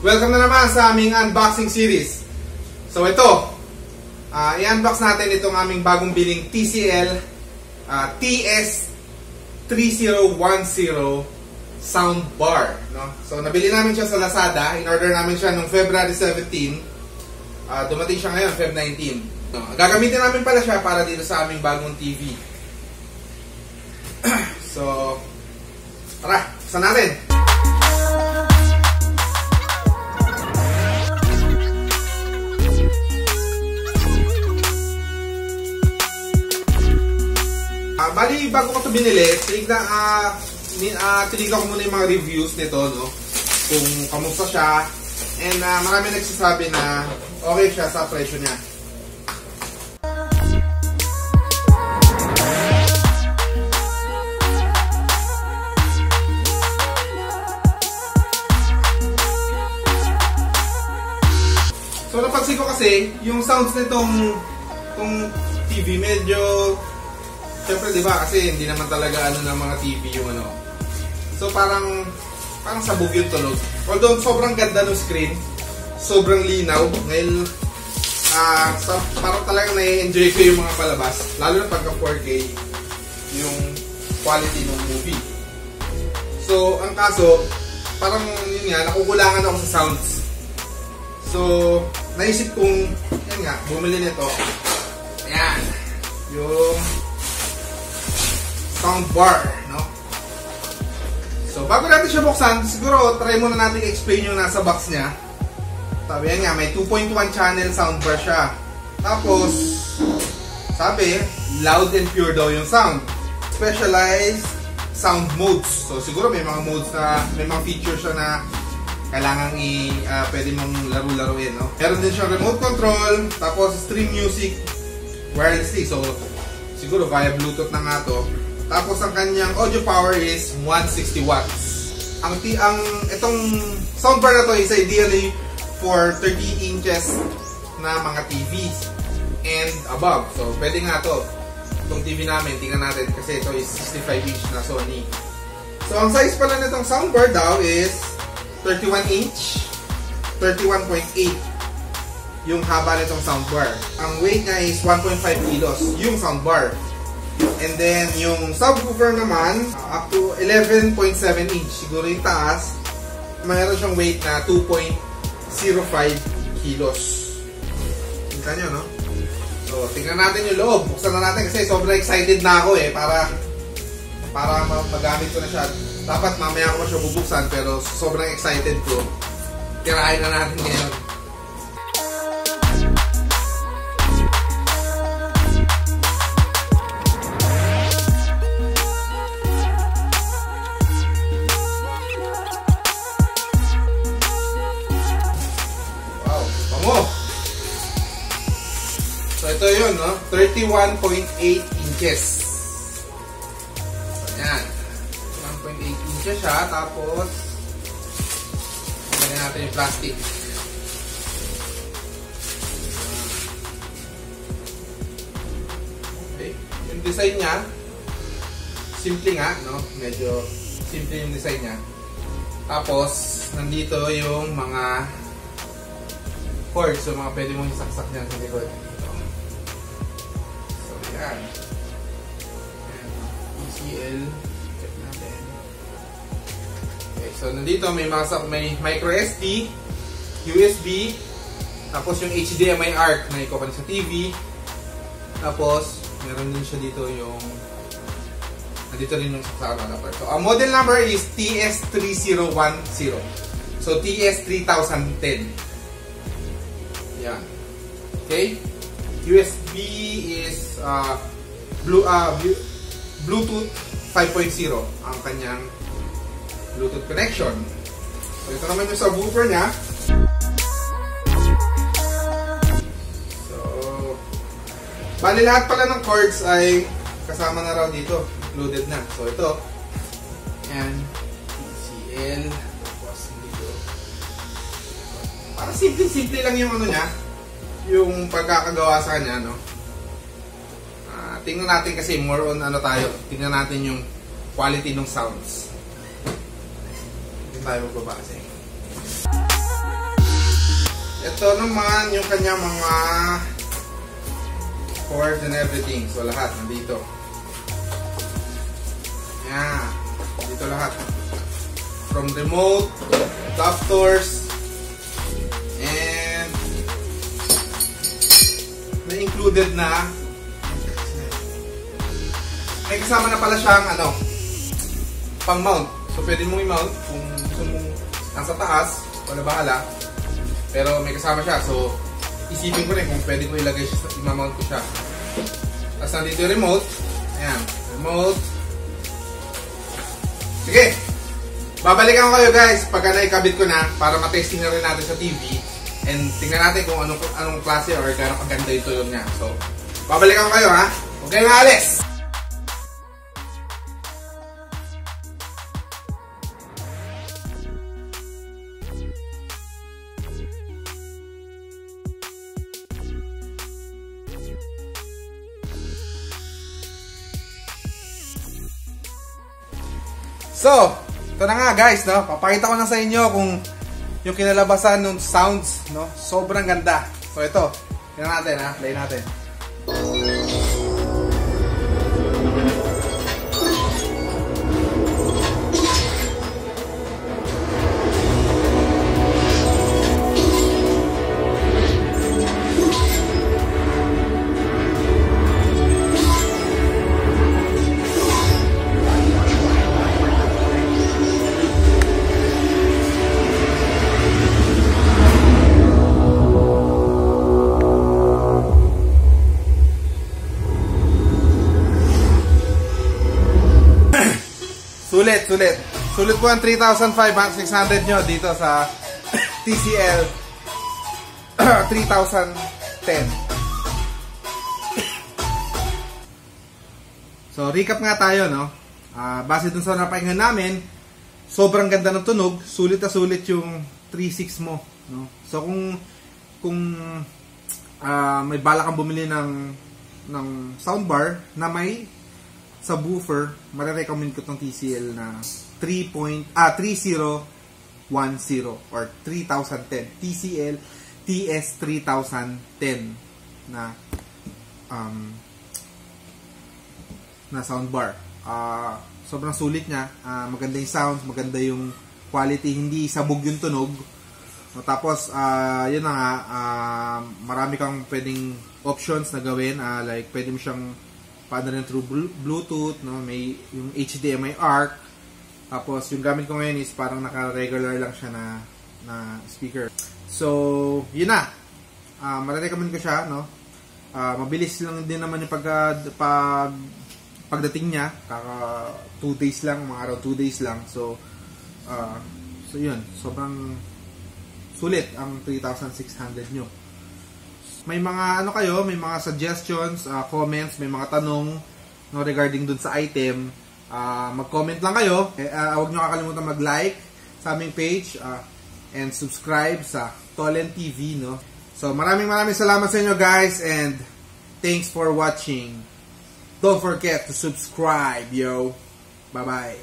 Welcome na naman sa aming unboxing series. So ito, i-unbox natin itong aming bagong biling TCL TS3010 soundbar, no? So nabili namin siya sa Lazada. In-order namin siya noong February 17. Dumating siya ngayon, Feb 19. No, gagamitin namin pala siya para dito sa aming bagong TV. So, tara, buksan natin. Bali, bago ko ito binili, tinignan ko muna yung mga reviews nito, no? Kung kamusta siya. And marami nagsasabi na okay siya sa presyo niya. So napansin ko kasi, yung sounds nitong TV medyo, siyempre diba kasi hindi naman talaga ng mga TV yung ano. So parang sabog yung tunog. Although sobrang ganda ng screen, sobrang linaw. Ngayon, parang talagang nai-enjoy ko yung mga palabas. Lalo na pagka 4K yung quality ng movie. So ang kaso, parang yun nga, nakukulangan ako sa sounds. So naisip kong, yan nga, bumili nito. Ayan, yung soundbar, no? So, bago natin siya buksan, siguro try muna natin explain yung nasa box niya. Sabi yan nga, may 2.1 channel soundbar siya. Tapos, sabi, loud and pure daw yung sound. Specialized sound modes. So, siguro may mga modes na, may mga features siya na kailangan pwede mong laro-laruin, no? Meron din siyang remote control, tapos stream music wirelessly. So, siguro via Bluetooth na nga to. Tapos ang kanyang audio power is 160 watts. Itong soundbar na to is ideally for 30 inches na mga TVs and above. So pwede nga to. Itong TV namin, tingnan natin kasi ito is 65 inch na Sony. So ang size pala nitong soundbar daw is 31 inch, 31.8 yung haba nitong soundbar. Ang weight niya is 1.5 kilos yung soundbar. And then, yung subwoofer naman, up to 11.7 inch. Siguro yung taas, mayroon siyang weight na 2.05 kilos. Tingnan nyo, no? So, tingnan natin yung loob. Buksan na natin kasi sobrang excited na ako para magamit ko na siya. Dapat mamaya ko siya bubuksan pero sobrang excited ko. Tirahin na natin ngayon. So ito yun, no? 31.8 inches. Ayan. 1.8 inches siya. Tapos, tingnan natin yung plastic. Okay. Yung design niya, simple nga, no? Medyo simple yung design niya. Tapos, nandito yung mga cords. So, mga pwede mong isaksak niyan sa likod. Ayan. TCL. Check natin. Okay, so nandito may micro SD, USB, tapos yung HDMI ARC na i-connect sa TV. Tapos, meron din siya dito yung nandito rin yung saksakan adapter. So, ang model number is TS3010. So, TS3010. Yan. Okay? USB is Bluetooth 5.0 ang kanyang Bluetooth connection. So ito naman yung subwoofer niya. So bali lahat pala ng cords ay kasama na raw dito, included na. So ito, and TCL, tapos dito. Para simple lang yung ano niya, yung pagkakagawa sa kanya, no? Tingnan natin kasi more on ano tayo. Tingnan natin yung quality ng sounds. Hindi tayo magbaba kasi. Ito naman yung kanya mga cords and everything. So lahat nandito. Yan. Dito lahat. From remote, adapters, and may included na may kasama na pala siyang pang mount. So pwede mong i-mount kung gusto mong nasa taas, wala bahala. Pero may kasama siya, so isipin ko rin kung pwede ko ilagay siya, i-mount ko siya. Tapos nandito yung remote. Ayan, remote. Sige, babalikan ko kayo guys pagka naikabit ko na para matesting na rin natin sa TV. And tingnan natin kung anong klase or gano'ng kaganda yung tulong niya. So, babalikan ko kayo ha. Huwag kayong maalis! So, ito na nga guys, no? Papakita ko na sa inyo kung yung kinalabasan ng sounds, no? Sobrang ganda. So ito, tingnan natin ha, play natin. Sulit po ang 3,500-600 nyo dito sa TCL 3010. So, recap nga tayo, no? Base dun sa napakinggan namin, sobrang ganda ng tunog, sulit na sulit yung 3.6 mo, no? So, kung may bala kang bumili ng soundbar na may subwoofer, marirecommend ko tong TCL na 3010 or 3010. TCL TS3010 na soundbar. Sobrang sulit niya. Maganda yung sounds, maganda yung quality, hindi sabog yung tunog. Tapos, yun na nga, marami kang pwedeng options na gawin. Like, pwede mo siyang paano rin through Bluetooth, no? May yung HDMI ARC. Tapos yung gamit ko ngayon is parang naka-regular lang siya na speaker. So, yun na. Marirecommend ko siya, no? Mabilis lang din naman yung pagdating niya. Kaka 2 days lang, mga araw 2 days lang. So yun. Sobrang sulit ang 3,600 nyo. May mga may mga suggestions, comments, may mga tanong, no, regarding dun sa item, mag-comment lang kayo. Huwag nyo kakalimutan mag-like sa aming page and subscribe sa Tolen TV, no. So maraming salamat sa inyo guys, and thanks for watching. Don't forget to subscribe, yo. Bye bye.